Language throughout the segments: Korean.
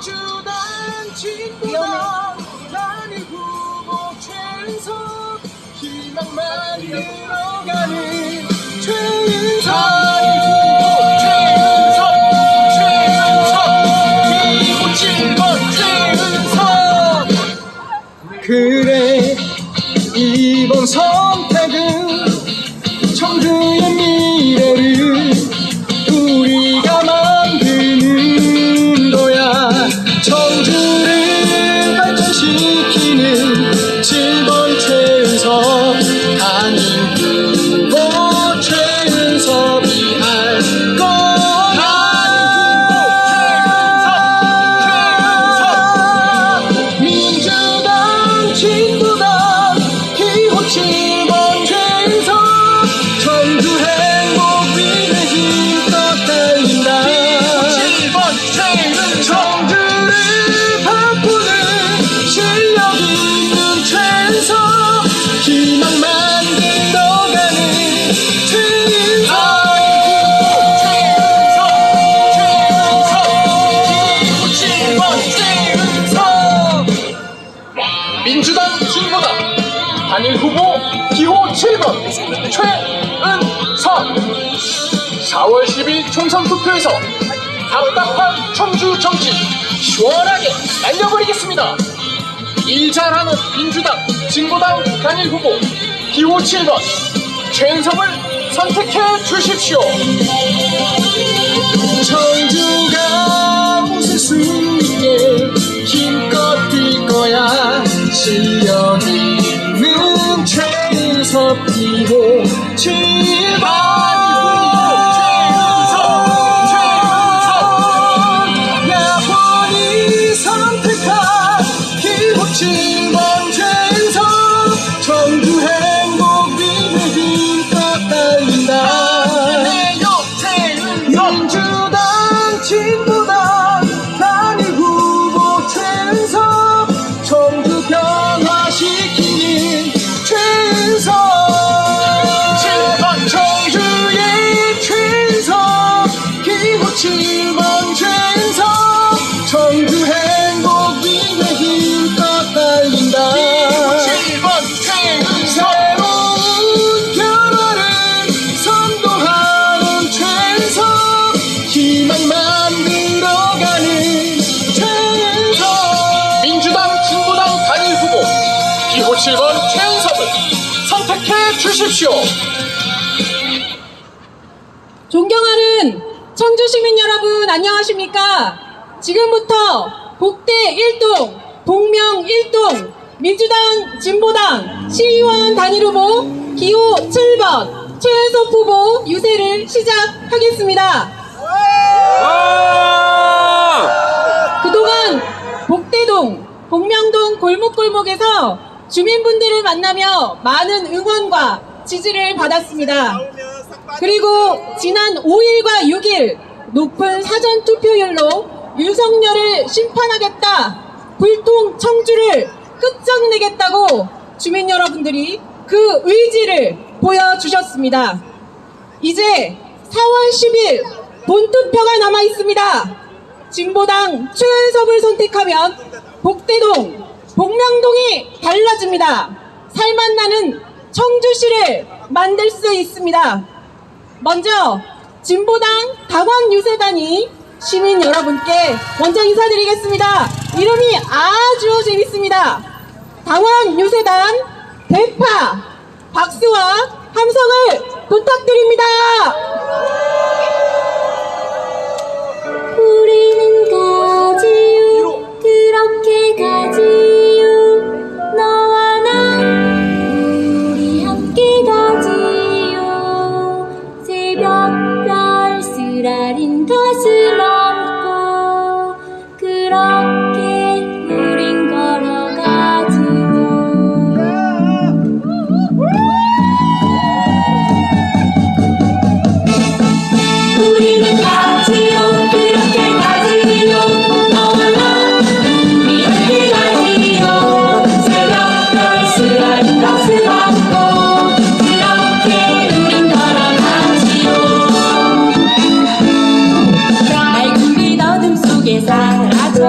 민주당 진보당 단일 후보 최은석 희망만 잃어가는 최은석 그래 이번 선택은 청주의 미래를 우리가 만드는 거야. 청주를 발전시키는 7번 최은석 단일 후보 최은석이 할 거야. 민주당 진보당 기호 7번 최은석 청주 행복 미래 힘껏 달린다. 청주를 바꾸는 실력 있는 최은석 희망 만들어가는 최은석 민주당 진보당 단일 후보 기호 7번 최은석 4월 10일 총선 투표에서 답답한 청주 정치 시원하게 날려버리겠습니다. 일 잘하는 민주당 진보당 단일 후보 기호 7번 최은석을 선택해 주십시오. 청주가 웃을 수 있게 힘껏 뛸 거야. 실력 있는 최은석 기호 7번 야권이 선택한 기호 7번 최은석 청주 행복 미래 힘껏 달린다. 민주당 진보당 단일 후보 최은석 청주 변화시키는 최은석 청주의 최은석 기호 7번 최은석 청주 행복 미래 힘껏 달린다. 새로운 변화를 선도하는 최은석 희망 만들어가는 최은석 민주당 진보당 단일 후보 기호 7번 최은석을 선택해 주십시오. 존경하는 청주 시민 여러분 안녕하십니까? 지금부터 복대 1동, 동명 1동 민주당 진보당 시의원 단일 후보 기호 7번 최은석 후보 유세를 시작하겠습니다. 그동안 복대동, 복명동 골목골목에서 주민분들을 만나며 많은 응원과 지지를 받았습니다. 그리고 지난 5일과 6일 높은 사전투표율로 윤석열을 심판하겠다, 불통 청주를 끝장내겠다고 주민 여러분들이 그 의지를 보여주셨습니다. 이제 4월 10일 본투표가 남아 있습니다. 진보당 최은석을 선택하면 복대동, 복명동이 달라집니다. 살맛나는 청주시를 만들 수 있습니다. 먼저 진보당 당원 유세단이 시민 여러분께 먼저 인사드리겠습니다. 이름이 아주 재밌습니다. 당원 유세단 대파 박수와 함성을 부탁드립니다. 우리는 가지요 그렇게 가지요 너와 나 우리 함께 가지요 새벽별 쓰라린 가슴 안고 그렇게 우린 걸어가지요. 우리는 가지요 그렇게 가지요 너와 나 우리 함께 가지요 새벽별 쓰라린 가슴 안고 그렇게 우린 걸어가지요. 맑은 빛 어둠 속에 사라져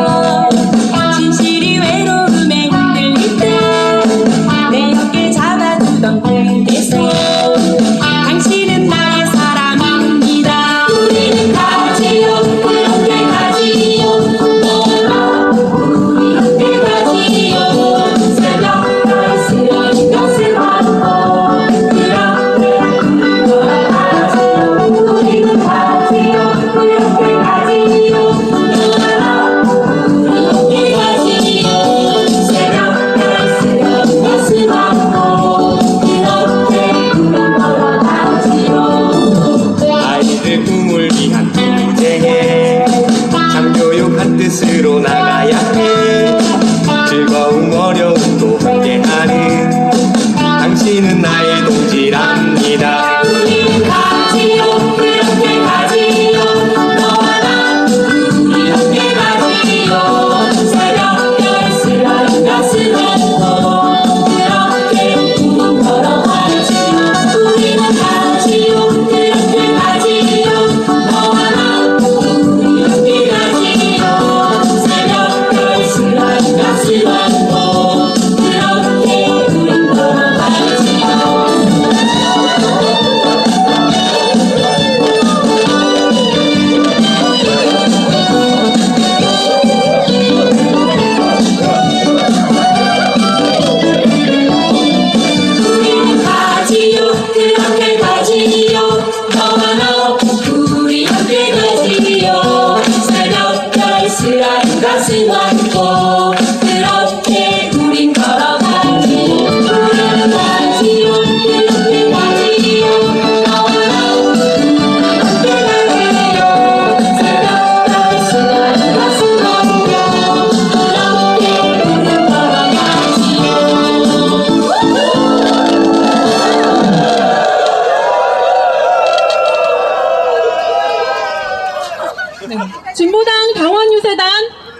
네. 진보당 당원유세단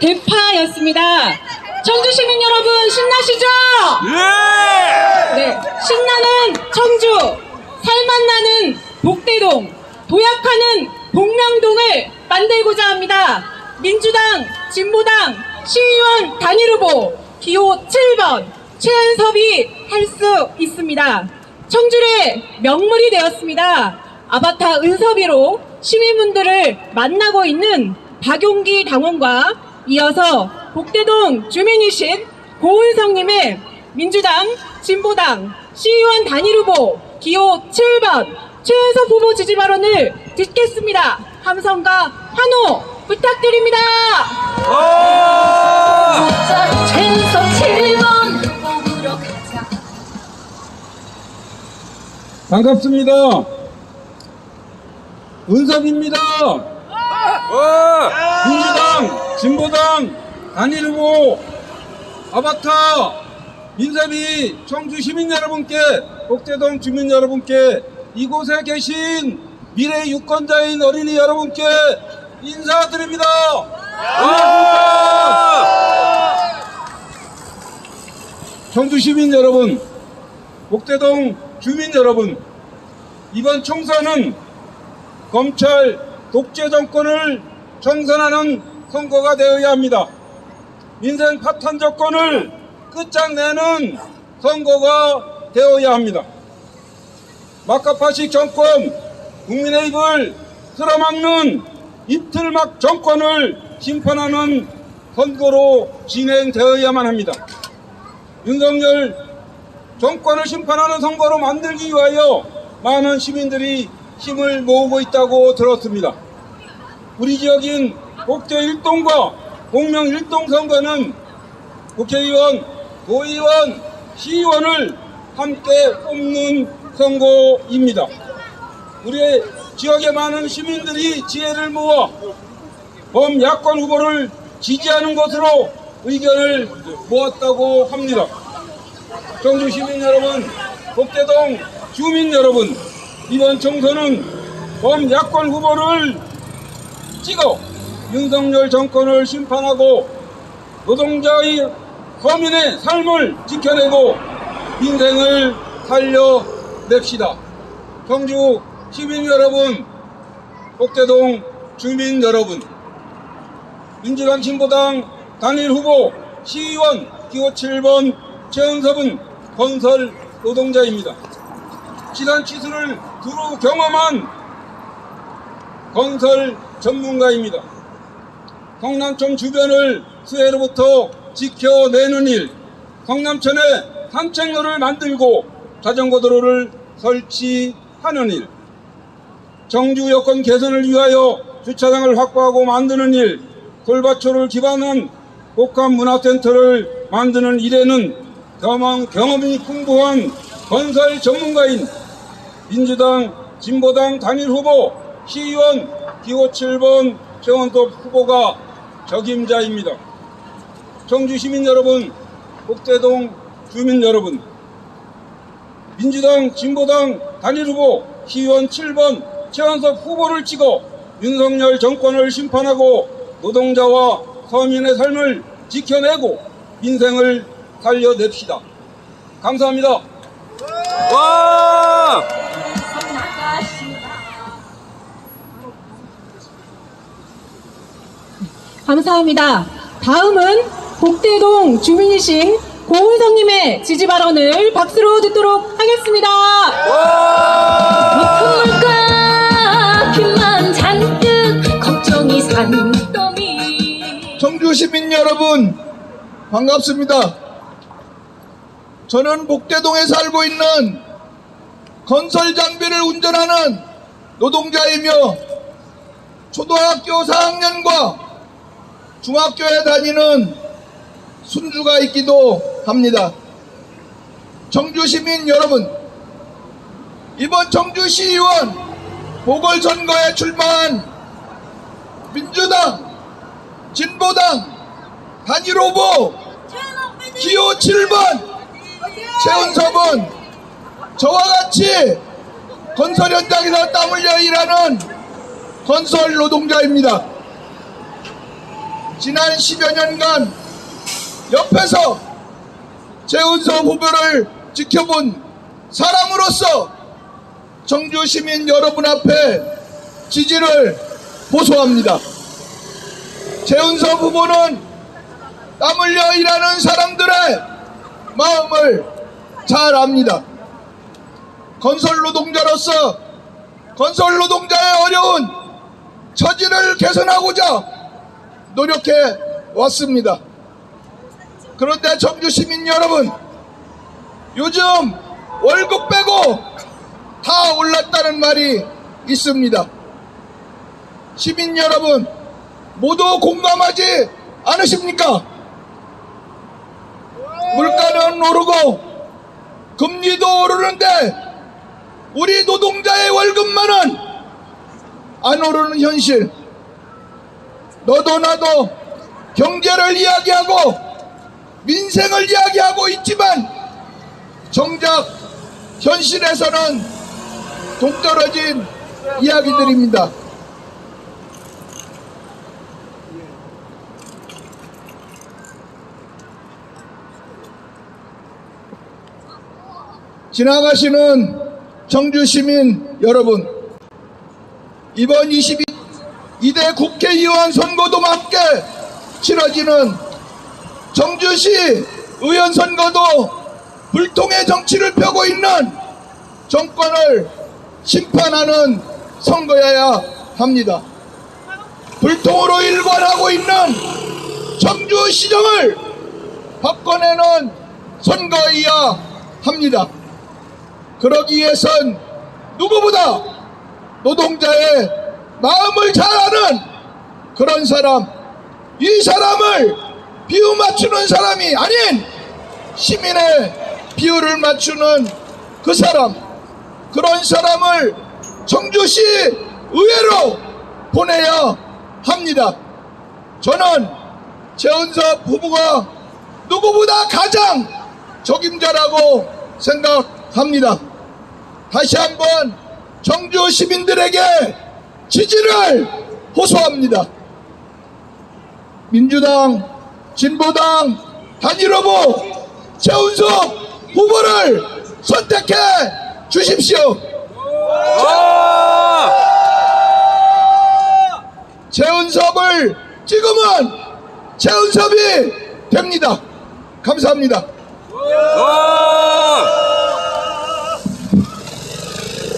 대파였습니다. 청주 시민 여러분 신나시죠? 네, 신나는 청주, 살맛나는 복대동, 도약하는 복명동을 만들고자 합니다. 민주당, 진보당, 시의원 단일 후보 기호 7번 최은섭이 할 수 있습니다. 청주의 명물이 되었습니다. 아바타 은섭이로 시민분들을 만나고 있는 박용기 당원과 이어서 복대동 주민이신 고은성님의 민주당, 진보당, 시의원 단일 후보 기호 7번 최은섭 후보 지지 발언을 듣겠습니다. 함성과 환호 부탁드립니다. 최은섭 7번 뽑으러 가자. 반갑습니다. 은섭입니다. 민주당, 진보당, 단일 후보, 아바타, 민섭이 청주 시민 여러분께, 복대동 주민 여러분께, 이곳에 계신 미래 유권자인 어린이 여러분께 인사드립니다. 청주 시민 여러분, 복대동 주민 여러분, 이번 총선은 검찰 독재 정권을 청산하는 선거가 되어야 합니다. 민생 파탄 정권을 끝장내는 선거가 되어야 합니다. 막가파식 정권, 국민의 입을 틀어막는 이틀막 정권을 심판하는 선거로 진행되어야만 합니다. 윤석열 정권을 심판하는 선거로 만들기 위하여 많은 시민들이 힘을 모으고 있다고 들었습니다. 우리 지역인 복대 1동과 공명 1동 선거는 국회의원, 도의원, 시의원을 함께 뽑는 선거입니다. 우리 지역의 많은 시민들이 지혜를 모아 범야권 후보를 지지하는 것으로 의견을 모았다고 합니다. 청주 시민 여러분, 복대동 주민 여러분, 이번 총선은 범야권 후보를 찍어 윤석열 정권을 심판하고 노동자의 서민의 삶을 지켜내고 민생을 살려냅시다. 청주 시민 여러분, 복대동 주민 여러분, 민주당 진보당 단일 후보 시의원 기호 7번 최은섭은 건설 노동자입니다. 지산치수를 두루 경험한 건설 전문가입니다. 성남천 주변을 수해로부터 지켜내는 일, 성남천에 산책로를 만들고 자전거 도로를 설치하는 일, 청주 여건 개선을 위하여 주차장을 확보하고 만드는 일, 돌밭초를 기반한 복합 문화센터를 만드는 일에는 경험이 풍부한 건설 전문가인 민주당, 진보당 단일 후보 시의원 기호 7번 최원섭 후보가 적임자입니다. 청주 시민 여러분, 복대동 주민 여러분, 민주당, 진보당 단일 후보 시의원 7번 최원섭 후보를 찍어 윤석열 정권을 심판하고 노동자와 서민의 삶을 지켜내고 민생을 살려냅시다. 감사합니다. 감사합니다. 다음은 복대동 주민이신 고은성님의 지지 발언을 박수로 듣도록 하겠습니다. 물가 빚만 잔뜩 걱정이 산더미. 청주 시민 여러분, 반갑습니다. 저는 복대동에 살고 있는 건설 장비를 운전하는 노동자이며 초등학교 4학년과 중학교에 다니는 순주가 있기도 합니다. 청주 시민 여러분, 이번 청주시의원 보궐선거에 출마한 민주당, 진보당 단일 후보 기호 7번 최은섭은 저와 같이 건설 현장에서 땀 흘려 일하는 건설 노동자입니다. 지난 10여 년간 옆에서 최은석 후보를 지켜본 사람으로서 청주 시민 여러분 앞에 지지를 호소합니다. 최은석 후보는 땀 흘려 일하는 사람들의 마음을 잘 압니다. 건설 노동자로서 건설 노동자의 어려운 처지를 개선하고자 노력해 왔습니다. 그런데 청주 시민 여러분, 요즘 월급 빼고 다 올랐다는 말이 있습니다. 시민 여러분, 모두 공감하지 않으십니까? 물가는 오르고 금리도 오르는데 우리 노동자의 월급만은 안 오르는 현실. 너도 나도 경제를 이야기하고 민생을 이야기하고 있지만 정작 현실에서는 동떨어진 이야기들입니다. 지나가시는 청주 시민 여러분, 이번 22대 국회의원 선거도 함께 치러지는 청주시 의원 선거도 불통의 정치를 펴고 있는 정권을 심판하는 선거여야 합니다. 불통으로 일관하고 있는 청주시정을 바꿔내는 선거여야 합니다. 그러기 위해선 누구보다 노동자의 마음을 잘 아는 그런 사람, 이 사람을 비유 맞추는 사람이 아닌 시민의 비유를 맞추는 그 사람, 그런 사람을 청주시 의회로 보내야 합니다. 저는 최은석 후보가 누구보다 가장 적임자라고 생각합니다. 다시 한번 청주 시민들에게 지지를 호소합니다. 민주당, 진보당 단일 후보 최은석 후보를 선택해 주십시오. 최은석을 찍으면 최은석이 됩니다. 감사합니다.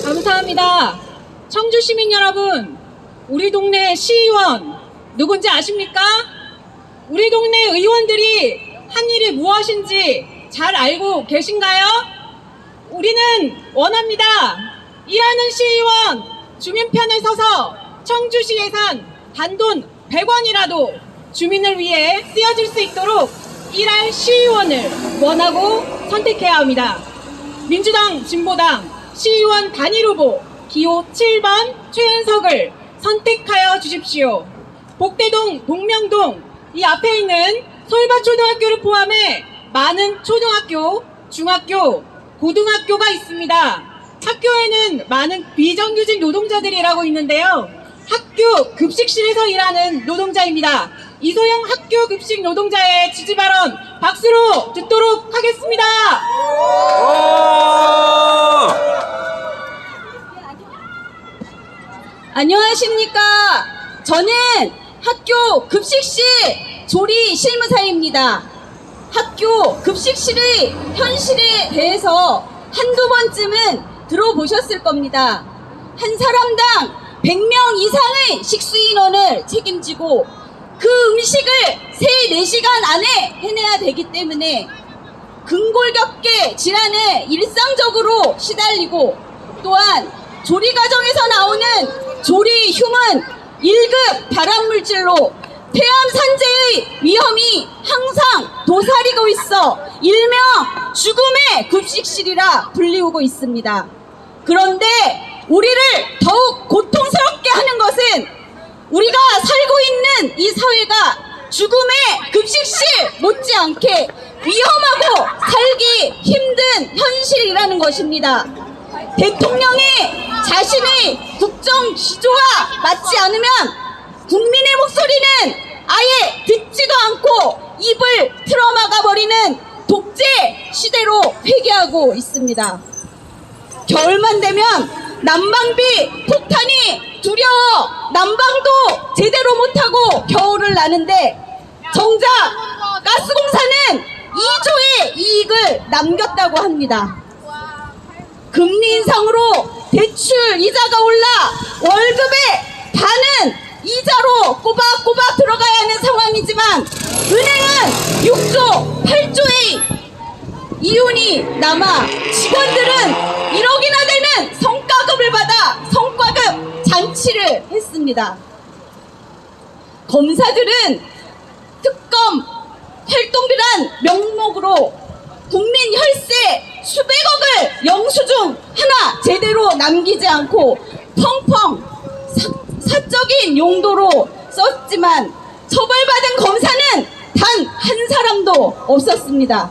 감사합니다. 청주 시민 여러분, 우리 동네 시의원 누군지 아십니까? 우리 동네 의원들이 한 일이 무엇인지 잘 알고 계신가요? 우리는 원합니다. 일하는 시의원 주민 편에 서서 청주시 예산 단돈 100원이라도 주민을 위해 쓰여질 수 있도록 일할 시의원을 원하고 선택해야 합니다. 민주당, 진보당 시의원 단일 후보 기호 7번 최은석을 선택하여 주십시오. 복대동, 동명동 이 앞에 있는 솔밭초등학교를 포함해 많은 초등학교, 중학교, 고등학교가 있습니다. 학교에는 많은 비정규직 노동자들이 일하고 있는데요. 학교 급식실에서 일하는 노동자입니다. 이소영 학교 급식 노동자의 지지 발언 박수로 듣도록 하겠습니다. 안녕하십니까. 저는 학교 급식실 조리 실무사입니다. 학교 급식실의 현실에 대해서 한두 번쯤은 들어보셨을 겁니다. 한 사람당 100명 이상의 식수인원을 책임지고 그 음식을 3-4시간 안에 해내야 되기 때문에 근골격계 질환에 일상적으로 시달리고, 또한 조리 과정에서 나오는 조리 흉은 1급 발암물질로 폐암 산재의 위험이 항상 도사리고 있어 일명 죽음의 급식실이라 불리우고 있습니다. 그런데 우리를 더욱 고통스럽게 하는 것은 우리가 살고 있는 이 사회가 죽음의 급식실 못지않게 위험하고 살기 힘든 현실이라는 것입니다. 대통령이 자신의 국정 기조와 맞지 않으면 국민의 목소리는 아예 듣지 않고 입을 틀어막아 버리는 독재 시대로 회귀하고 있습니다. 겨울만 되면 난방비 폭탄이 두려워 난방도 제대로 못하고 겨울을 나는데 정작 가스공사는 2조의 이익을 남겼다고 합니다. 금리 인상으로 대출 이자가 올라 월급의 반은 이자로 꼬박꼬박 들어가야 하는 상황이지만 은행은 6조, 8조의 이윤이 남아 직원들은 1억이나 되는 성과급을 받아 성과급 잔치를 했습니다. 검사들은 특검 활동비란 명목으로 국민 혈세 수백억을 영수증 하나 제대로 남기지 않고 펑펑 사적인 용도로 썼지만 처벌받은 검사는 단 한 사람도 없었습니다.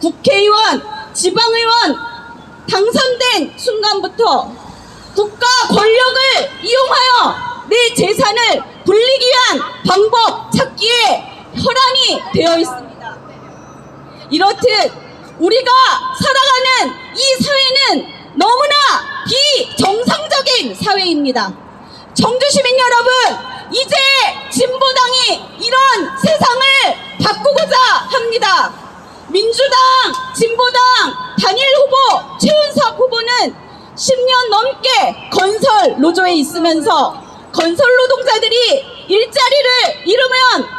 국회의원, 지방의원 당선된 순간부터 국가 권력을 이용하여 내 재산을 불리기 위한 방법 찾기에 혈안이 되어 있습니다. 이렇듯 우리가 살아가는 이 사회는 너무나 비정상적인 사회입니다. 청주시민 여러분, 이제 진보당이 이런 세상을 바꾸고자 합니다. 민주당, 진보당 단일 후보 최은석 후보는 10년 넘게 건설 노조에 있으면서 건설 노동자들이 일자리를 잃으면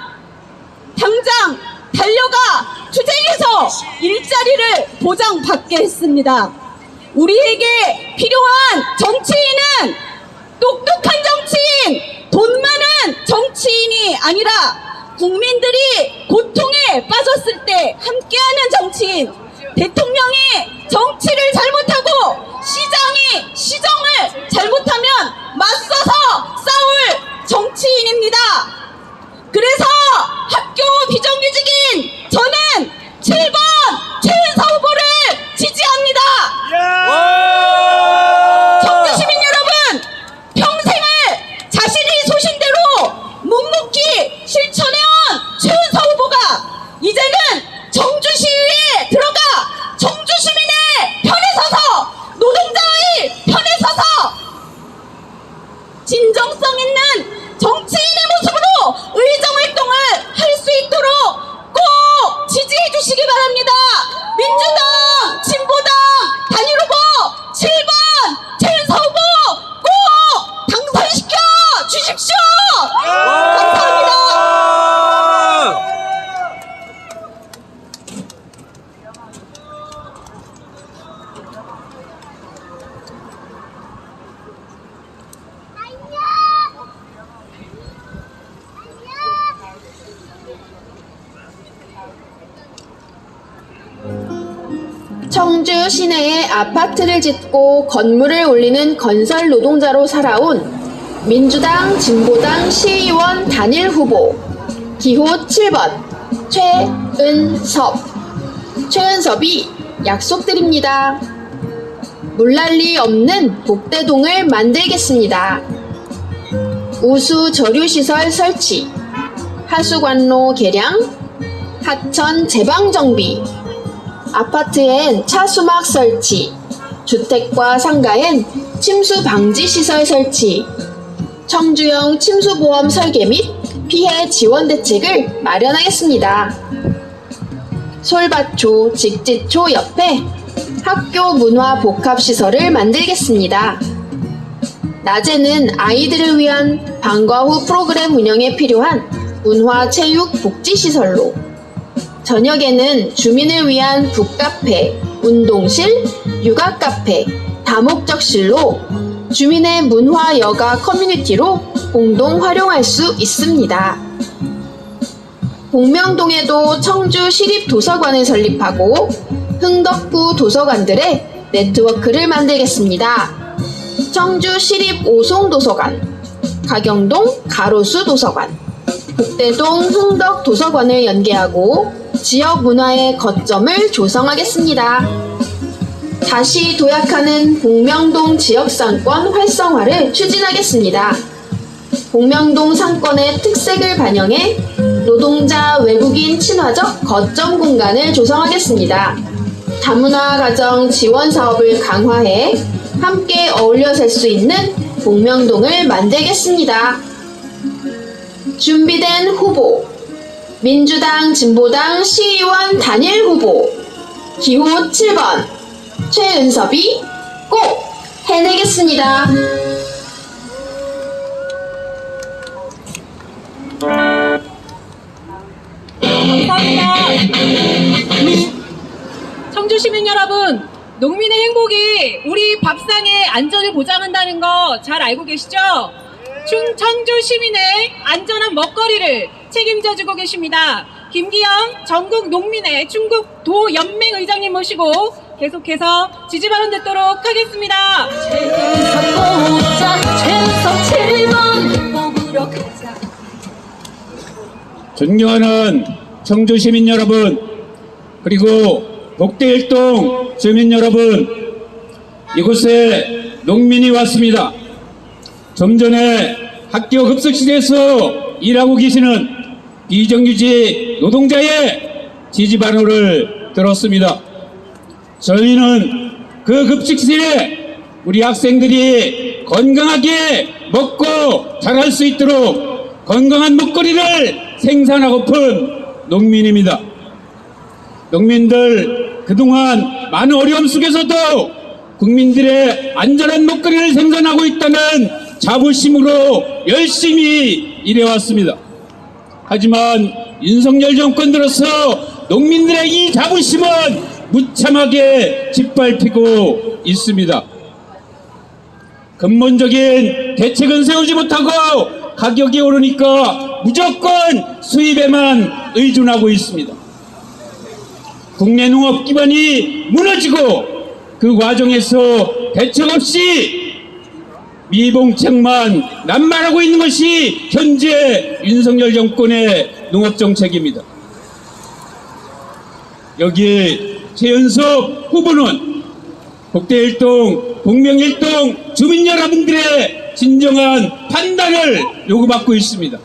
당장 달려가 투쟁해서 일자리를 보장받게 했습니다. 우리에게 필요한 정치인은 똑똑한 정치인, 돈 많은 정치인이 아니라 국민들이 고통에 빠졌을 때 함께하는 정치인, 대통령이 정치를 잘못하고 시장이 시정을 잘못하면 맞서서 싸울 정치인입니다. 그래서 학교 비정규직인 저는 7번 최은석 후보를 지지합니다. 청주시민 여러분, 평생을 자신이 소신대로 묵묵히 실천해온 최은석 후보가 이제는 청주시의회에 들어가 청주시민의 편에 서서 노동자의 편에 서서 진정성 있는 정치인의 모습으로 의정활동을 할 수 있도록 꼭 지지해 주시기 바랍니다. 민주당, 진보당 단일 후보 7번 최은석 후보 꼭 당선시켜 주십시오. 감사합니다. 청주 시내에 아파트를 짓고 건물을 올리는 건설 노동자로 살아온 민주당, 진보당 시의원 단일 후보 기호 7번 최은섭. 최은섭이 약속드립니다. 물난리 없는 복대동을 만들겠습니다. 우수 저류시설 설치, 하수관로 개량, 하천 제방 정비, 아파트엔 차수막 설치, 주택과 상가엔 침수 방지 시설 설치, 청주형 침수보험 설계 및 피해 지원 대책을 마련하겠습니다. 솔밭초, 직지초 옆에 학교 문화 복합시설을 만들겠습니다. 낮에는 아이들을 위한 방과 후 프로그램 운영에 필요한 문화, 체육, 복지시설로, 저녁에는 주민을 위한 북카페, 운동실, 육아카페, 다목적실로 주민의 문화 여가 커뮤니티로 공동 활용할 수 있습니다. 복명동에도 청주 시립도서관을 설립하고 흥덕구 도서관들의 네트워크를 만들겠습니다. 청주 시립 오송도서관, 가경동 가로수 도서관, 복대동 흥덕 도서관을 연계하고 지역 문화의 거점을 조성하겠습니다. 다시 도약하는 복명동 지역상권 활성화를 추진하겠습니다. 복명동 상권의 특색을 반영해 노동자 외국인 친화적 거점 공간을 조성하겠습니다. 다문화 가정 지원 사업을 강화해 함께 어울려 살 수 있는 복명동을 만들겠습니다. 준비된 후보 민주당 진보당 시의원 단일 후보 기호 7번 최은섭이 꼭 해내겠습니다. 감사합니다. 청주 시민 여러분, 농민의 행복이 우리 밥상의 안전을 보장한다는 거 잘 알고 계시죠? 청주 시민의 안전한 먹거리를 책임져주고 계십니다. 김기영 전국 농민의 충북 도연맹 의장님 모시고 계속해서 지지 발언 듣도록 하겠습니다. 존경하는 청주 시민 여러분, 그리고 복대일동 주민 여러분, 이곳에 농민이 왔습니다. 좀 전에 학교 급식실에서 일하고 계시는 비정규직 노동자의 지지 발언을 들었습니다. 저희는 그 급식실에 우리 학생들이 건강하게 먹고 자랄 수 있도록 건강한 먹거리를 생산하고픈 농민입니다. 농민들 그동안 많은 어려움 속에서도 국민들의 안전한 먹거리를 생산하고 있다는 자부심으로 열심히 일해왔습니다. 하지만 윤석열 정권 들어서 농민들의 이 자부심은 무참하게 짓밟히고 있습니다. 근본적인 대책은 세우지 못하고 가격이 오르니까 무조건 수입에만 의존하고 있습니다. 국내 농업 기반이 무너지고 그 과정에서 대책 없이 미봉책만 남발하고 있는 것이 현재 윤석열 정권의 농업정책입니다. 여기 최은섭 후보는 복대일동, 복명일동 주민 여러분들의 진정한 판단을 요구받고 있습니다.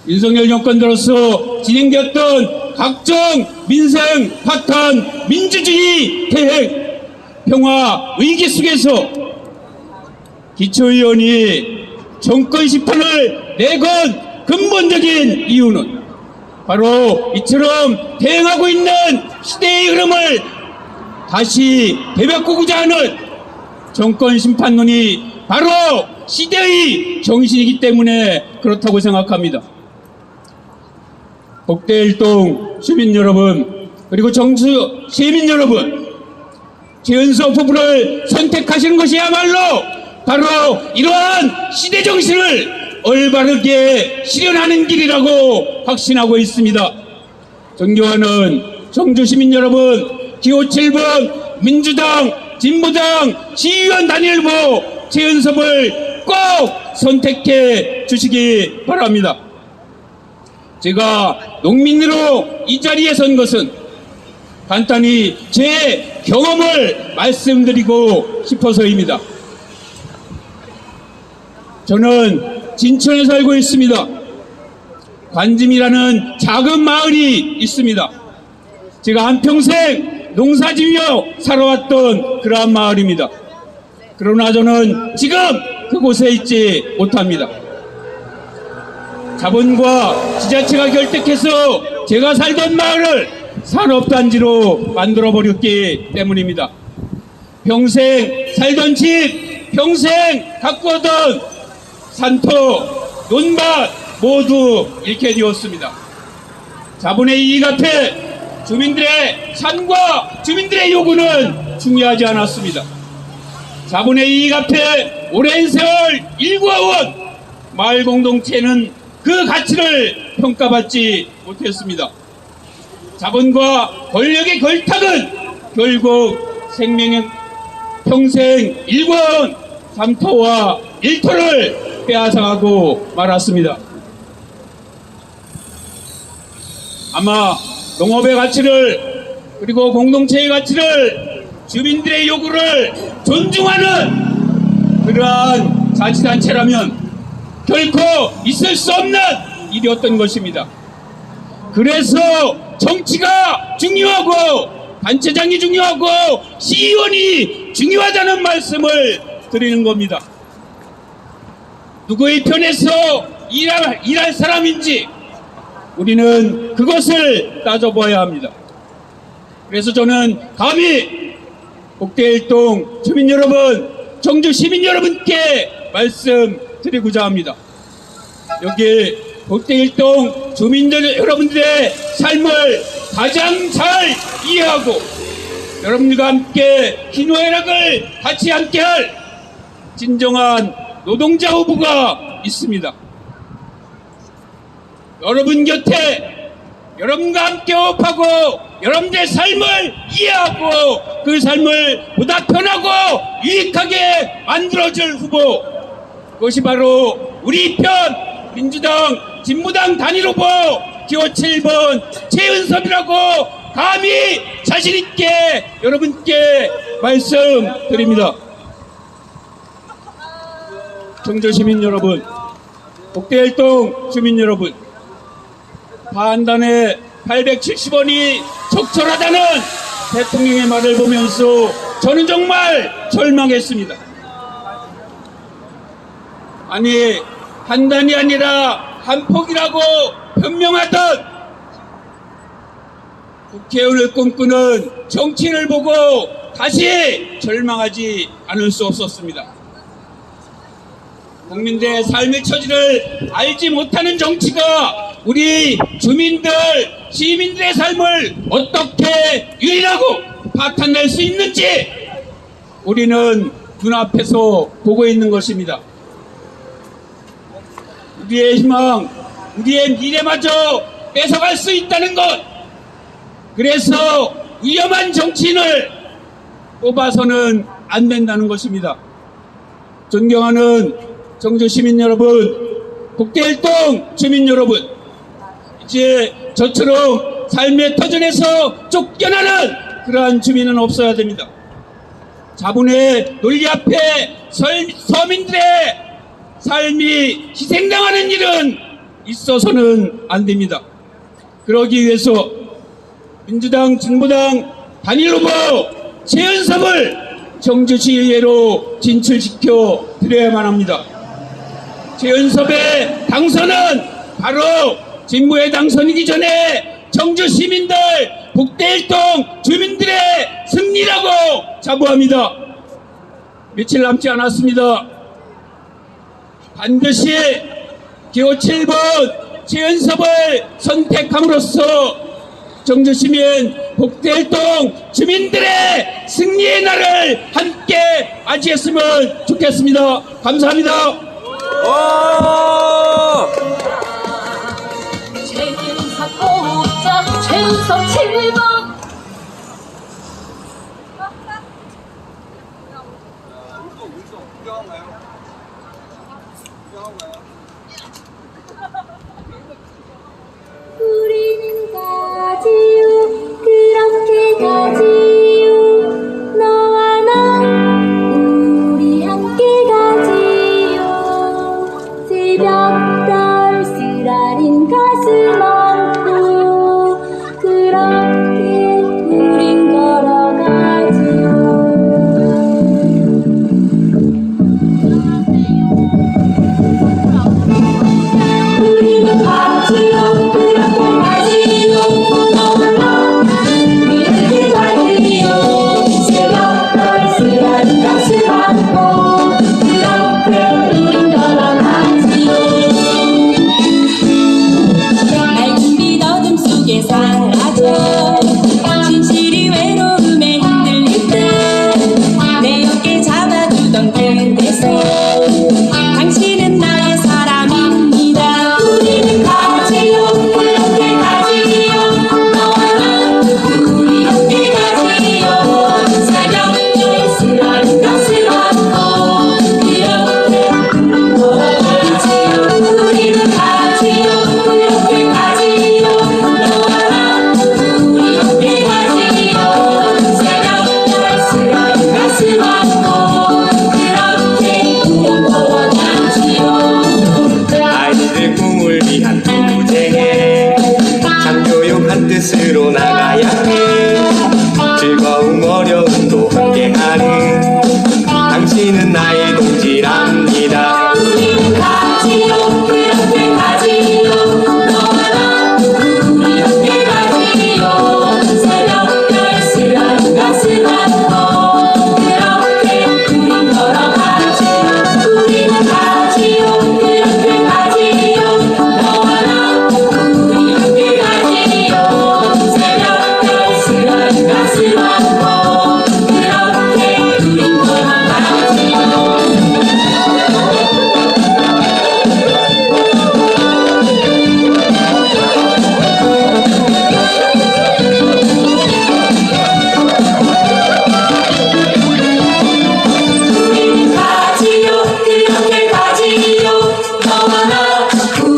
윤석열 정권 들어서 진행되었던 각종 민생 파탄 민주주의 대행 평화 위기 속에서 기초의원이 정권 심판을 내건 근본적인 이유는 바로 이처럼 대응하고 있는 시대의 흐름을 다시 되바꾸고자 하는 정권 심판론이 바로 시대의 정신이기 때문에 그렇다고 생각합니다. 복대일동 주민 여러분, 그리고 청주 시민 여러분, 최은섭 후보를 선택하시는 것이야말로 바로 이러한 시대 정신을 올바르게 실현하는 길이라고 확신하고 있습니다. 존경하는 청주 시민 여러분, 기호 7번 민주당 진보당 시의원 단일 후보 최은섭을 꼭 선택해 주시기 바랍니다. 제가 농민으로 이 자리에 선 것은 간단히 제 경험을 말씀드리고 싶어서입니다. 저는 진천에 살고 있습니다. 관짐이라는 작은 마을이 있습니다. 제가 한평생 농사지며 살아왔던 그러한 마을입니다. 그러나 저는 지금 그곳에 있지 못합니다. 자본과 지자체가 결탁해서 제가 살던 마을을 산업단지로 만들어버렸기 때문입니다. 평생 살던 집, 평생 가꾸었던 산토, 논밭 모두 잃게 되었습니다. 자본의 이익 앞에 주민들의 삶과 주민들의 요구는 중요하지 않았습니다. 자본의 이익 앞에 오랜 세월 일구어온 마을 공동체는 그 가치를 평가받지 못했습니다. 자본과 권력의 결탁은 결국 생명의 평생 일구어온 삼토와 일토를 빼앗아가고 말았습니다. 아마 농업의 가치를 그리고 공동체의 가치를 주민들의 요구를 존중하는 그러한 자치단체라면 결코 있을 수 없는 일이었던 것입니다. 그래서 정치가 중요하고 단체장이 중요하고 시의원이 중요하다는 말씀을 드리는 겁니다. 누구의 편에서 일할 사람인지 우리는 그것을 따져봐야 합니다. 그래서 저는 감히 복대일동 주민 여러분, 청주 시민 여러분께 말씀드리고자 합니다. 여기 복대일동 주민들 여러분들의 삶을 가장 잘 이해하고 여러분들과 함께 희노애락을 같이 함께할 진정한 노동자 후보가 있습니다. 여러분 곁에 여러분과 함께 호흡하고 여러분들의 삶을 이해하고 그 삶을 보다 편하고 유익하게 만들어줄 후보, 그것이 바로 우리 편 민주당 진보당 단일 후보 기호 7번 최은섭이라고 감히 자신있게 여러분께 말씀드립니다. 청주 시민 여러분, 복대일동 주민 여러분, 반단의 870원이 적절하다는 대통령의 말을 보면서 저는 정말 절망했습니다. 아니, 한 단이 아니라 한 폭이라고 변명하던 국회의원을 꿈꾸는 정치인을 보고 다시 절망하지 않을 수 없었습니다. 국민들의 삶의 처지를 알지 못하는 정치가 우리 주민들, 시민들의 삶을 어떻게 유인하고 파탄낼 수 있는지 우리는 눈앞에서 보고 있는 것입니다. 우리의 희망, 우리의 미래마저 뺏어갈 수 있다는 것, 그래서 위험한 정치인을 뽑아서는 안 된다는 것입니다. 존경하는 청주 시민 여러분, 복대일동 주민 여러분, 이제 저처럼 삶의 터전에서 쫓겨나는 그러한 주민은 없어야 됩니다. 자본의 논리 앞에 서민들의 삶이 희생당하는 일은 있어서는 안 됩니다. 그러기 위해서 민주당 진보당 단일 후보 최은섭을 청주시의회로 진출시켜 드려야만 합니다. 최은섭의 당선은 바로 진보의 당선이기 전에 청주 시민들, 복대일동 주민들의 승리라고 자부합니다. 며칠 남지 않았습니다. 반드시 기호 7번 최은섭을 선택함으로써 청주 시민, 복대일동 주민들의 승리의 날을 함께 맞이했으면 좋겠습니다. 감사합니다. 최은섭 뽑자, 최은섭 7번. 우리는 가지요, 그렇게 가지요. 너와 나 우리 함께 가지요. 새벽 스스로 나가야 해. 즐거움 어려움도 함께하는 당신은 나의 동지랍니다. 우리는 가지요 그렇게 가지요 너와 나 우리 함께 가지요 새벽별 쓰라린 가슴 안고 그렇게 우린 걸어가지요. 우리는 가지요 그렇게 가지요 너와 나 우리 함께 가지요 새벽별 쓰라린 가슴 안고 그렇게 우린 걸어가지요. 우리는 가지요 그렇게 가지요 너와 나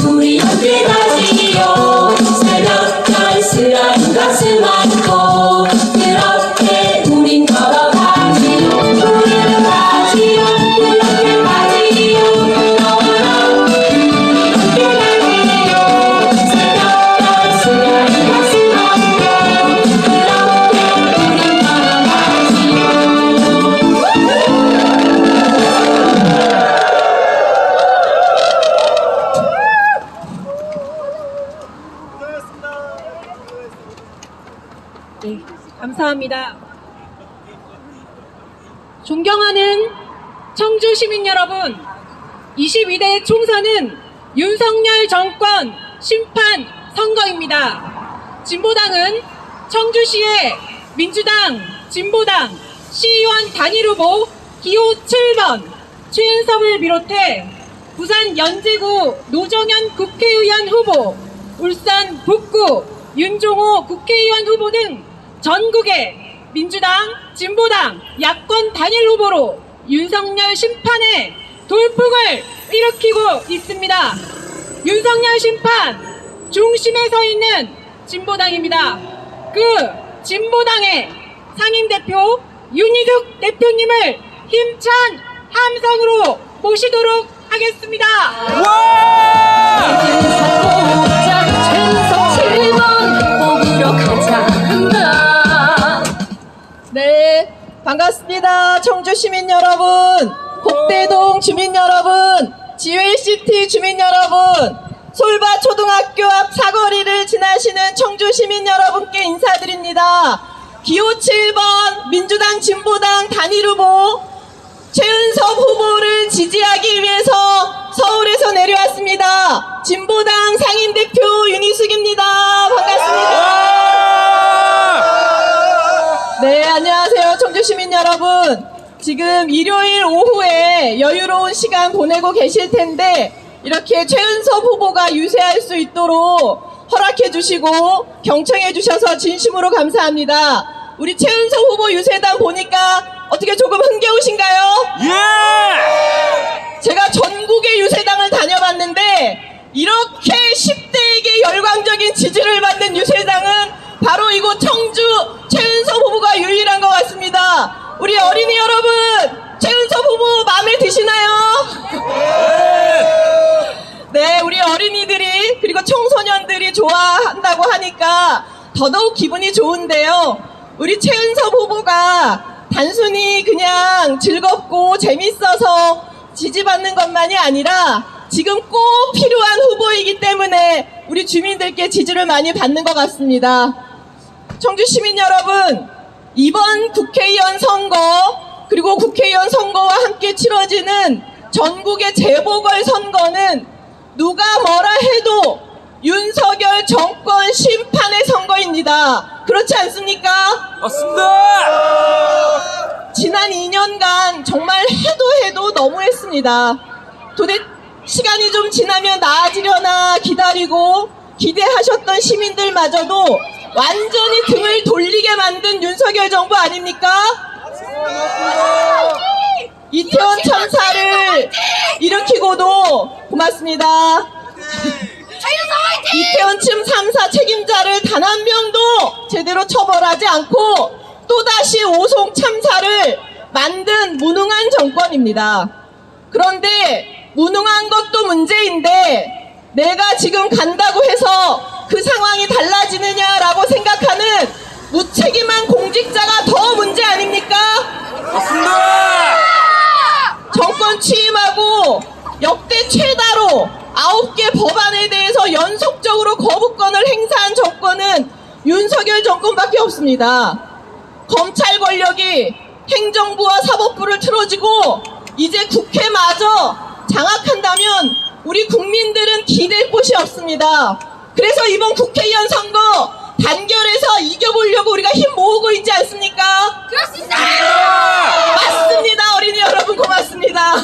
우리 함께 가지요 새벽별 쓰라린 가슴 안고 그렇게 우린 걸어가지요. 우리는 가지요 그렇게 가지요 너와 나 우리 함께 가지요 새벽별 쓰라린 가슴 안고 그렇게 우린 걸어가지요. 네, 감사합니다. 존경하는 청주 시민 여러분, 22대 총선은 윤석열 정권 심판 선거입니다. 진보당은 청주시의 민주당, 진보당, 시의원 단일 후보 기호 7번 최은섭을 비롯해 부산 연제구 노정현 국회의원 후보, 울산 북구 윤종호 국회의원 후보 등 전국의 민주당, 진보당, 야권 단일 후보로 윤석열 심판에 돌풍을 일으키고 있습니다. 윤석열 심판 중심에 서 있는 진보당입니다. 그 진보당의 상임대표 윤희숙 대표님을 힘찬 함성으로 모시도록 하겠습니다. 네, 반갑습니다. 청주 시민 여러분, 복대동 주민 여러분, 지웨이시티 주민 여러분, 솔바 초등학교 앞 사거리를 지나시는 청주 시민 여러분께 인사드립니다. 기호 7번 민주당 진보당 단일 후보 최은섭 후보를 지지하기 위해서 서울에서 내려왔습니다. 진보당 상임대표 윤희숙입니다. 반갑습니다. 네, 안녕하세요. 청주 시민 여러분. 지금 일요일 오후에 여유로운 시간 보내고 계실 텐데 이렇게 최은섭 후보가 유세할 수 있도록 허락해 주시고 경청해 주셔서 진심으로 감사합니다. 우리 최은섭 후보 유세단 보니까 어떻게 조금 흥겨우신가요? 예! 제가 전국의 유세당을 다녀봤는데 이렇게 10대에게 열광적인 지지를 받는 유세당은 바로 이곳 청주 최은섭 후보가 유일한 것 같습니다. 우리 어린이 여러분, 최은섭 후보 마음에 드시나요? 네, 우리 어린이들이 그리고 청소년들이 좋아한다고 하니까 더더욱 기분이 좋은데요. 우리 최은섭 후보가 단순히 그냥 즐겁고 재밌어서 지지받는 것만이 아니라 지금 꼭 필요한 후보이기 때문에 우리 주민들께 지지를 많이 받는 것 같습니다. 청주 시민 여러분, 이번 국회의원 선거 그리고 국회의원 선거와 함께 치러지는 전국의 재보궐선거는 누가 뭐라 해도 윤석열 정권 심판의 선거입니다. 그렇지 않습니까? 맞습니다. 지난 2년간 정말 해도 너무했습니다. 시간이 좀 지나면 나아지려나 기다리고 기대하셨던 시민들마저도 완전히 등을 돌리게 만든 윤석열 정부 아닙니까? 이태원 참사를 일으키고도 고맙습니다. 이태원 참사 책임자를 단 한 명도 제대로 처벌하지 않고 또다시 오송 참사를 만든 무능한 정권입니다. 그런데 무능한 것도 문제인데 내가 지금 간다고 해서 그 상황이 달라지느냐라고 생각하는 무책임한 공직자가 더 문제 아닙니까? 맞습니다. 정권 취임하고 역대 최다로 9개 법안에 대해서 연속적으로 거부권을 행사한 정권은 윤석열 정권밖에 없습니다. 검찰 권력이 행정부와 사법부를 틀어지고 이제 국회마저 장악한다면 우리 국민들은 기댈 곳이 없습니다. 그래서 이번 국회의원 선거 단결해서 이겨보려고 우리가 힘 모으고 있지 않습니까? 그렇습니다. 맞습니다. 어린이 여러분 고맙습니다.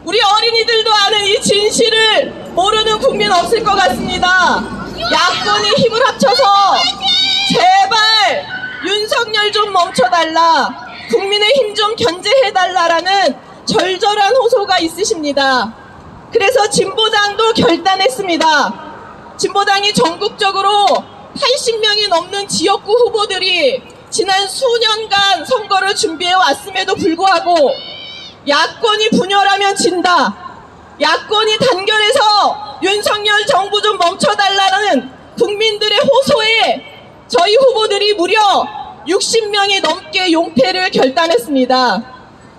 우리 어린이들도 아는 이 진실을 모르는 국민 없을 것 같습니다. 야권이 힘을 합쳐서 제발 윤석열 좀 멈춰달라, 국민의힘 좀 견제해달라라는 절절한 호소가 있으십니다. 그래서 진보당도 결단했습니다. 진보당이 전국적으로 80명이 넘는 지역구 후보들이 지난 수년간 선거를 준비해 왔음에도 불구하고 야권이 분열하면 진다, 야권이 단결해서 윤석열 정부 좀 멈춰달라는 국민들의 호소에 저희 후보들이 무려 60명이 넘게 용패를 결단했습니다.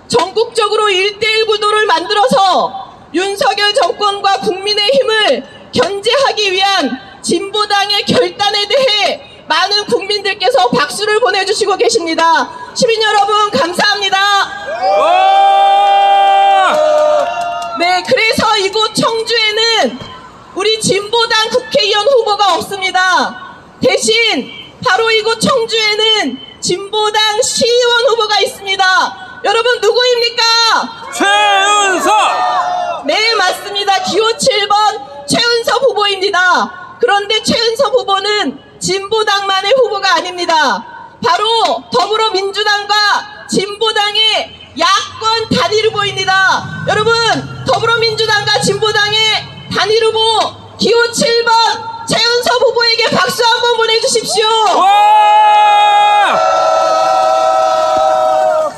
전국적으로 1대1 구도를 만들어서 윤석열 정권과 국민의힘을 견제하기 위한 진보당의 결단에 대해 많은 국민들께서 박수를 보내주시고 계십니다. 시민 여러분 감사합니다. 네, 그래서 이곳 청주에는 우리 진보당 국회의원 후보가 없습니다. 대신 바로 이곳 청주에는 진보당 시의원 후보가 있습니다. 여러분 누구입니까? 최은석. 네, 맞습니다. 기호 7번 최은석 후보입니다. 그런데 최은석 후보는 진보당만의 후보가 아닙니다. 바로 더불어민주당과 진보당의 야권 단일 후보입니다. 여러분, 더불어민주당과 진보당의 단일 후보 기호 7번 최은석 후보에게 박수 한번 보내주십시오.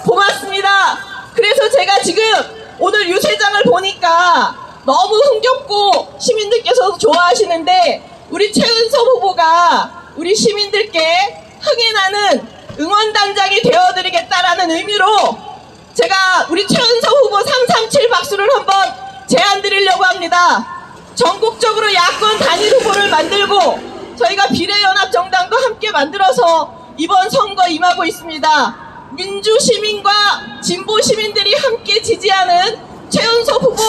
고맙습니다. 그래서 제가 지금 오늘 유세장을 보니까 너무 흥겹고 시민들께서도 좋아하시는데 우리 최은석 후보가 우리 시민들께 흥이 나는 응원단장이 되어드리겠다라는 의미로 제가 우리 최은석 후보 337 박수를 한번 제안 드리려고 합니다. 전국적으로 야권 단일 후보를 만들고 저희가 비례연합정당도 함께 만들어서 이번 선거 임하고 있습니다. 민주시민과 진보시민들이 함께 지지하는 최은석 후보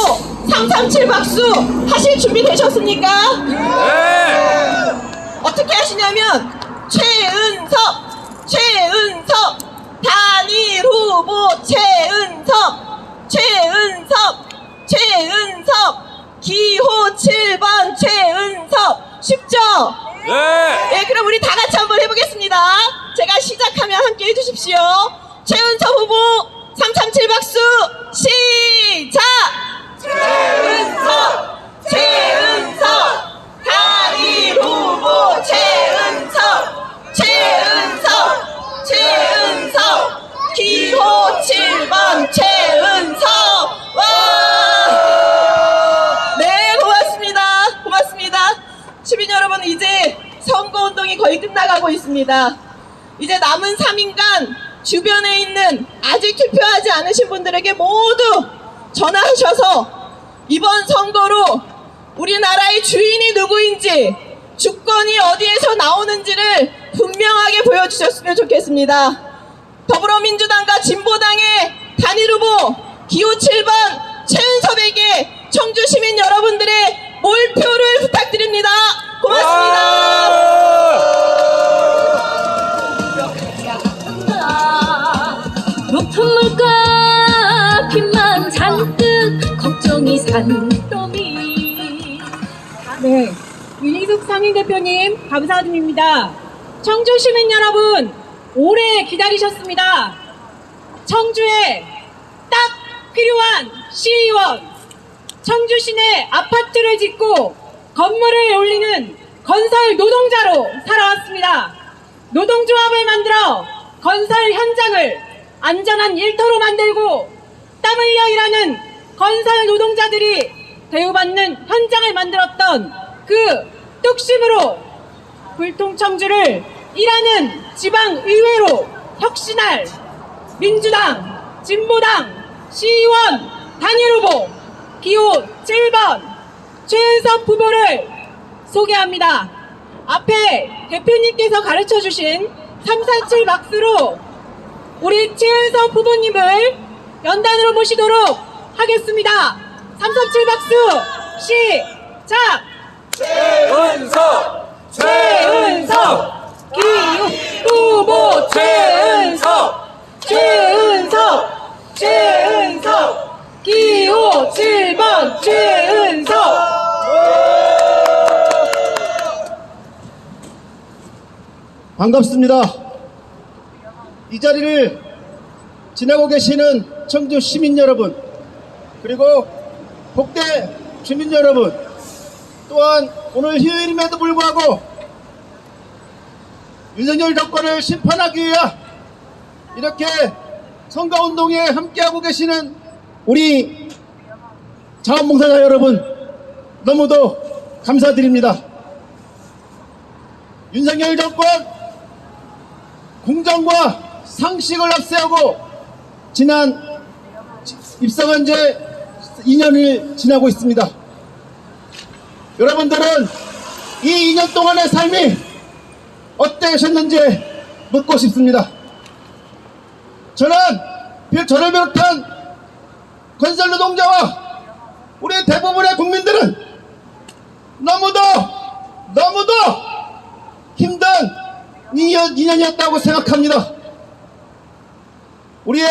337 박수 하실 준비 되셨습니까? 네. 어떻게 하시냐면 최은석 단일 후보 최은석 기호 7번 최은석 쉽죠? 네. 네, 그럼 우리 다 같이 한번 해보겠습니다. 제가 시작하면 함께 해주십시오. 최은석 후보 337 박수 시작! 최은석 단일 후보 최은석 기호 7번 최은석. 와! 네, 고맙습니다. 시민 여러분, 이제 선거운동이 거의 끝나가고 있습니다. 이제 남은 3일간 주변에 있는 아직 투표하지 않으신 분들에게 모두 전화하셔서 이번 선거로 우리나라의 주인이 누구인지, 주권이 어디에서 나오는지를 분명하게 보여주셨으면 좋겠습니다. 더불어민주당과 진보당의 단일 후보 기호 7번 최은석에게 청주 시민 여러분들의 몰표를 부탁드립니다. 고맙습니다. 높은 물가 빚만 잔뜩 걱정이 산더미. 네, 윤희숙 상임대표님 감사드립니다. 청주 시민 여러분, 오래 기다리셨습니다. 청주에 딱 필요한 시의원, 청주 시내 아파트를 짓고 건물을 올리는 건설 노동자로 살아왔습니다. 노동조합을 만들어 건설 현장을 안전한 일터로 만들고 땀 흘려 일하는 건설 노동자들이 대우받는 현장을 만들었던 그 뚝심으로 불통청주를 일하는 지방의회로 혁신할 민주당, 진보당 시의원 단일후보 기호 7번 최은섭 후보를 소개합니다. 앞에 대표님께서 가르쳐주신 347 박수로 우리 최은섭 후보님을 연단으로 모시도록 하겠습니다. 347 박수 시작! 최은섭! 최은섭! 기호 후보 최은섭! 최은섭! 최은섭! 기호 7번 최은섭! 반갑습니다. 이 자리를 지나고 계시는 청주 시민 여러분, 그리고 복대 주민 여러분, 또한 오늘 휴일임에도 불구하고 윤석열 정권을 심판하기 위해 이렇게 선거운동에 함께하고 계시는 우리 자원봉사자 여러분, 너무도 감사드립니다. 윤석열 정권 공정과 상식을 앞세우고 지난 입성한 지 2년을 지나고 있습니다. 여러분들은 이 2년 동안의 삶이 어떠셨는지 묻고 싶습니다. 저는 저를 비롯한 건설 노동자와 우리 대부분의 국민들은 너무도 힘든 2년이었다고 생각합니다. 우리의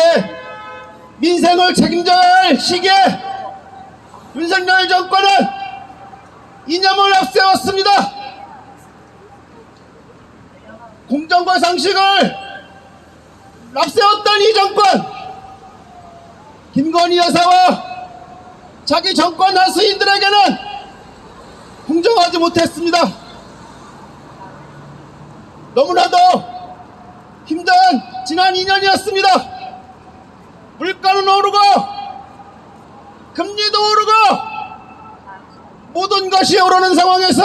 민생을 책임져야 할 시기에 윤석열 정권은 이념을 앞세웠습니다. 공정과 상식을 앞세웠던 이 정권, 김건희 여사와 자기 정권 하수인들에게는 공정하지 못했습니다. 너무나도 힘든 지난 2년이었습니다. 물가는 오르고 금리도 오르고 모든 것이 오르는 상황에서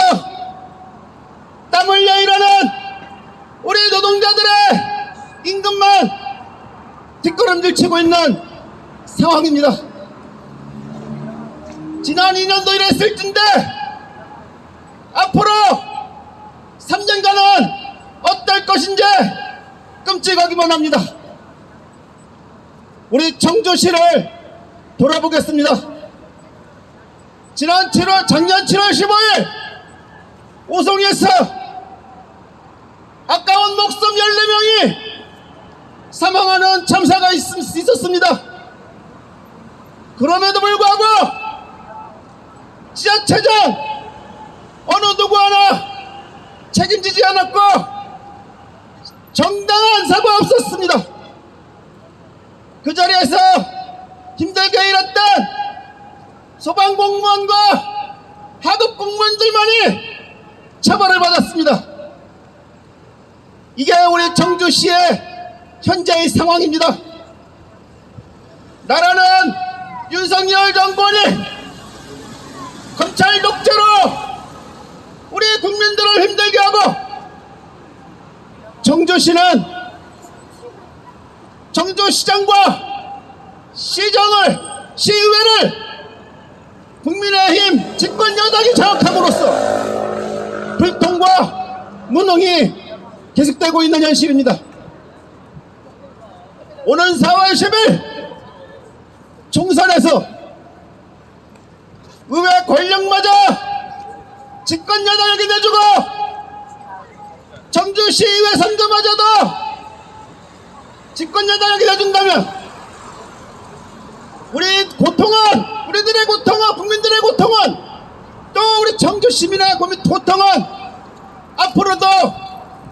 땀 흘려 일하는 우리 노동자들의 임금만 뒷걸음질 치고 있는 상황입니다. 지난 2년도 이랬을진데 앞으로 3년간은 어떨 것인지 끔찍하기만 합니다. 우리 청주시를 돌아보겠습니다. 작년 7월 15일 오송에서 아까운 목숨 14명이 사망하는 참사가 있었습니다. 그럼에도 불구하고 지자체장 어느 누구 하나 책임지지 않았고 정당한 사과 없었습니다. 그 자리에서 힘들게 일했던 소방공무원과 하급공무원들만이 처벌을 받았습니다. 이게 우리 청주시의 현재의 상황입니다. 나라는 윤석열 정권이 검찰 독재로 우리 국민들을 힘들게 하고 청주시는 청주시장과 시의회를 국민의힘 집권 여당이 장악함으로써 불통과 무능이 계속되고 있는 현실입니다. 오는 4월 10일 총선에서 의회 권력마저 집권 여당에게 내주고 청주시의회 선거마저도 집권 여당에게 내준다면 우리들의 고통은, 국민들의 고통은, 또 우리 청주 시민의 고통은 앞으로도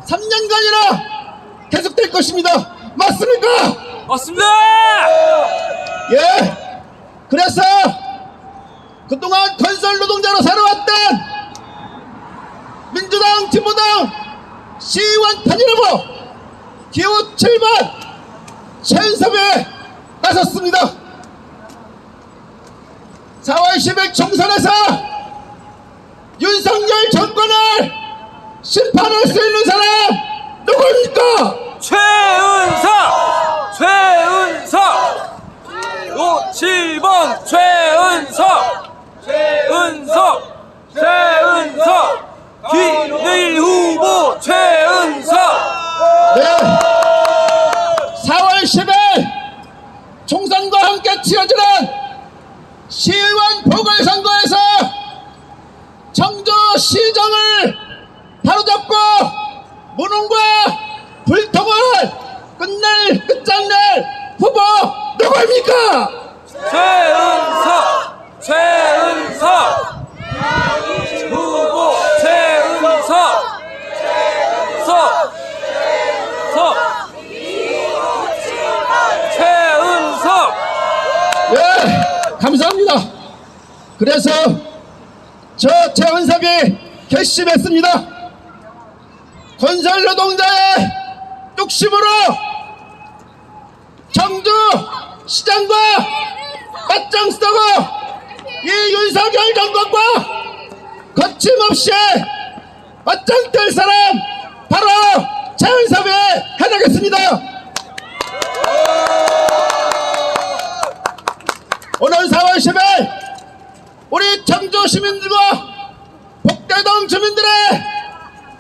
3년간이나 계속될 것입니다. 맞습니까? 맞습니다! 예. 그래서 그동안 건설 노동자로 살아왔던 민주당, 진보당 시의원 단일후보 기호 7번 최은섭에 나섰습니다. 4월 10일 총선에서 윤석열 정권은 받을 수 있는 사람 누구입니까? 최은석! 최은석! 7번 최은석! 최은석! 최은석! 기일 후보 최은석! 네. 4월 10일 총선과 함께 치러지는 시의원 보궐선거에서 청주시정을 바로잡고 무능과 불통을 끝장낼 후보 누구입니까? 최은석! 최은석! 후보 최은석! 최은석! 예, 감사합니다. 그래서 저 최은석이 결심했습니다. 건설 노동자의 뚝심으로 청주 시장과 맞짱 서고 이 윤석열 정권과 거침없이 맞짱 뜰 사람 바로 최은석이 해내겠습니다. 오늘 4월 10일 우리 청주 시민들과 복대동 주민들의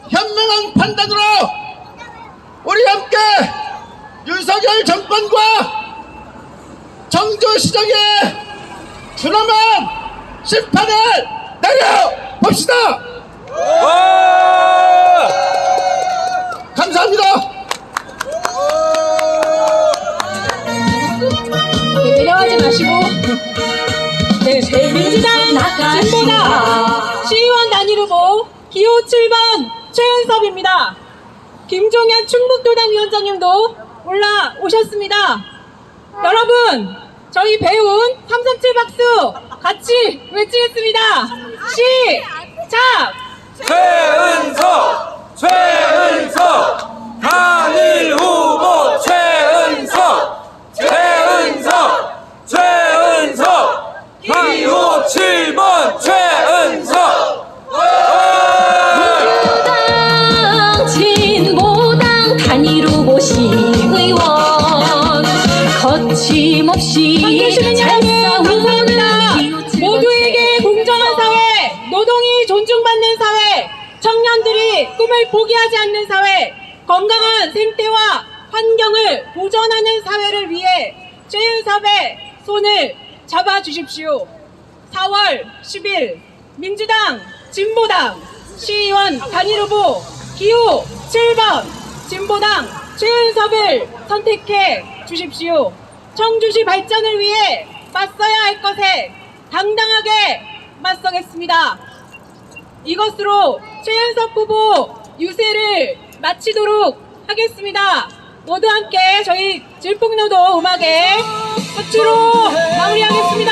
현명한 판단으로 우리 함께 윤석열 정권과 청주시장의 준엄한 심판을 내려봅시다. 감사합니다. 네, 내려가지 마시고. 네, 민주당 진보당 시의원 단일 후보 기호 7번 최은섭입니다. 김종현 충북도당 위원장님도 올라오셨습니다. 여러분, 저희 배운 337 박수 같이 외치겠습니다. 시작! 최은석! 최은석! 단일 후보 최은석! 최은석! 최은석! 기호 7번 최은석! 민주당 진보당 단일 후보 시의원 거침없이 잘 싸우는 모두에게 공정한 사회, 노동이 존중받는 사회, 청년들이 꿈을 포기하지 않는 사회, 건강한 생태와 환경을 보존하는 사회를 위해 최은섭의 손을 잡아주십시오. 4월 10일 민주당, 진보당 시의원 단일 후보 기호 7번 진보당 최은섭을 선택해 주십시오. 청주시 발전을 위해 맞서야 할 것에 당당하게 맞서겠습니다. 이것으로 최은섭 후보 유세를 마치도록 하겠습니다. 모두 함께 저희 질풍노도 음악에 박수로 마무리하겠습니다.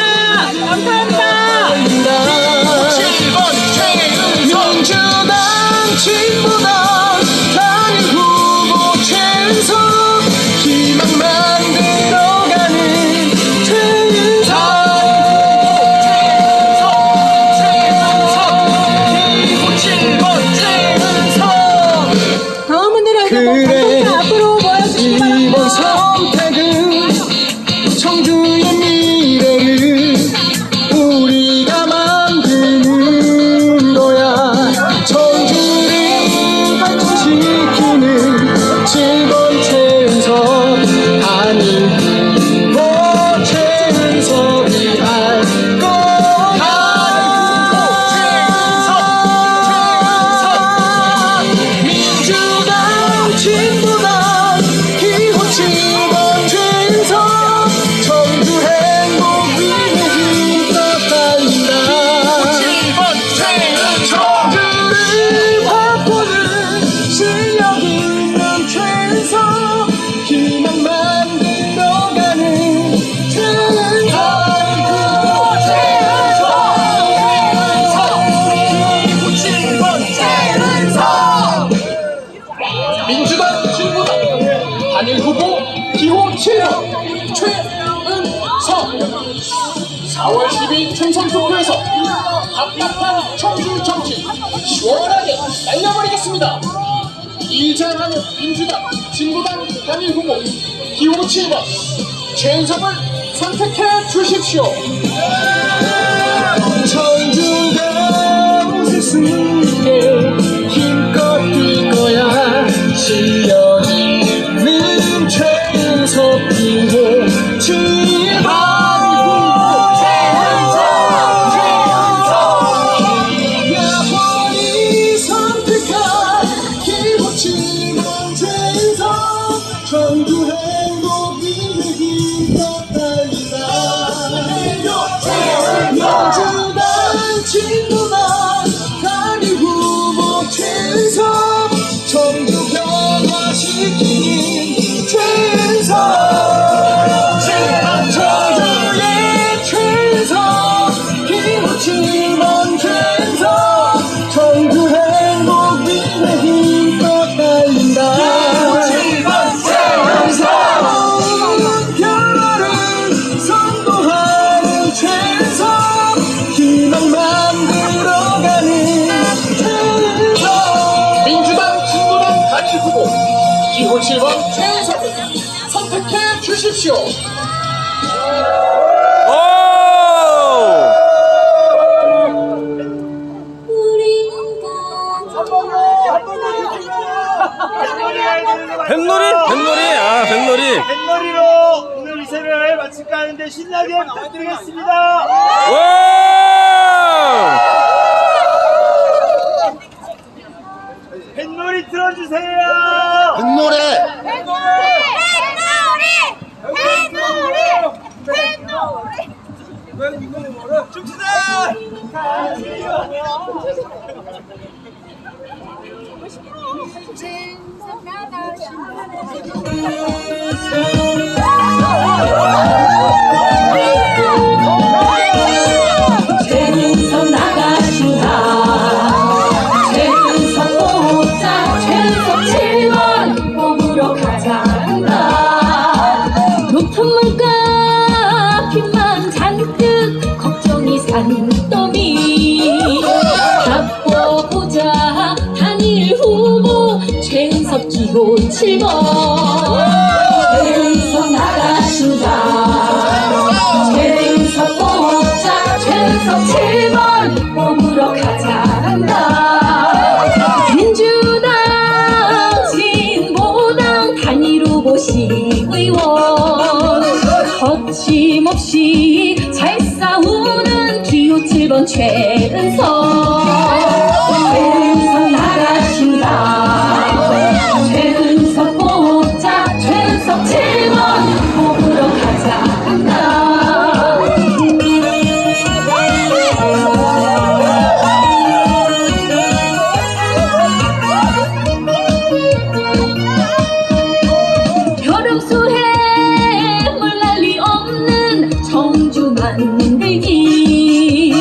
감사합니다. 민주당 진보당 단일 후보 최은석 희망 만들어가는 최은석 기호 7번 최은석 다음 분들은 방송사 앞으로 모여주시기 바랍니다. 이번 선택은 청주의 미래를 우리가 만드는 거야. 청주를 지키는 7번 최은석 단일 후보 최은석이 할 거야. 민주당 진보당 기호 7번 최은석 청주 행복 위에 힘써 달린다. 7번 최은석 청주를 바꾸는 실력 있는 최은석 희망 만들어가는 최은석 기호 7번 최은석 민주당 진보당 단일 후보 기호 7번 최은석 4월 10일 총선 투표에서 답답한 청주 정치 시원하게 날려버리겠습니다. 이장하는 민주당, 진보당 단일 후보 기호 7번 최은섭을 선택해 주십시오. 청주가 세상에 힘껏 뛸 거야. 실력 있는 최은섭 기호 7번 전부 행복이 힘껏 달린다. 민주당 진보당 단일 후보 최은섭 전부 변화시키는 최은섭 청주의 최은섭 기호 7번 최은섭 전부 행복 미래 힘껏 달린다. 기호 7번 최은섭을 선택해 주십시오. 뱃놀이? 뱃놀이? 아, 뱃놀이. 뱃놀이로 오늘 이세를 마칠까 하는데 신나게 부탁드리겠습니다. 와! 뱃놀이 틀어주세요. 뱃노래. 춤추자. 최은섭 나가신다. 최은섭 뽑자. 최은섭 7번 뽑으러 가자 한다. 높은 물가 빚만 잔뜩 걱정이 산더미. 바꿔보자 단일 후보 최은섭 기호 7번. 최은섭 나가신다. 최은섭 뽑자. 최은섭 7번 뽑으러 가자 한다. 민주당 진보당 단일 후보 시의원 거침없이 잘 싸우는 기호 7번 최은섭. 최은섭 나가신다. 최은섭 뽑자. 최은섭 7번 뽑으러 가자 한다. 여름 수해 물난리 없는 청주 만들기.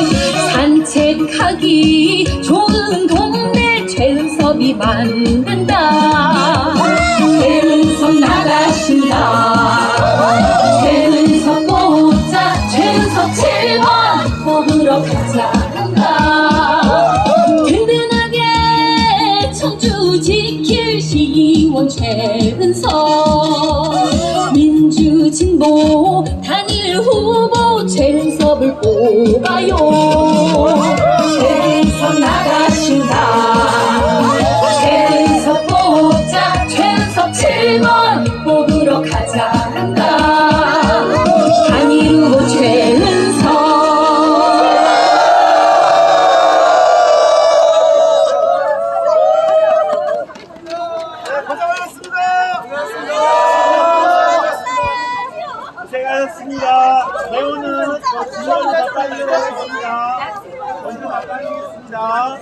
산책하기 좋은 동네 최은섭이 만든다. 최은섭 나가신다. 최은섭 뽑자. 최은섭 7번 뽑으러 가자 한다. 든든하게 청주 지킬 시의원 최은섭. 민주 진보 단일 후보 최은섭을 뽑아요. 최은섭 나가신다. 최은섭 뽑자. 최은섭 7번 뽑으러 가자 한다. 단일 후보 최은섭. 고생하셨습니다. 고생하셨습니다. 배우는 주변 가까이 하겠습니다. 먼저 가까이 하겠습니다.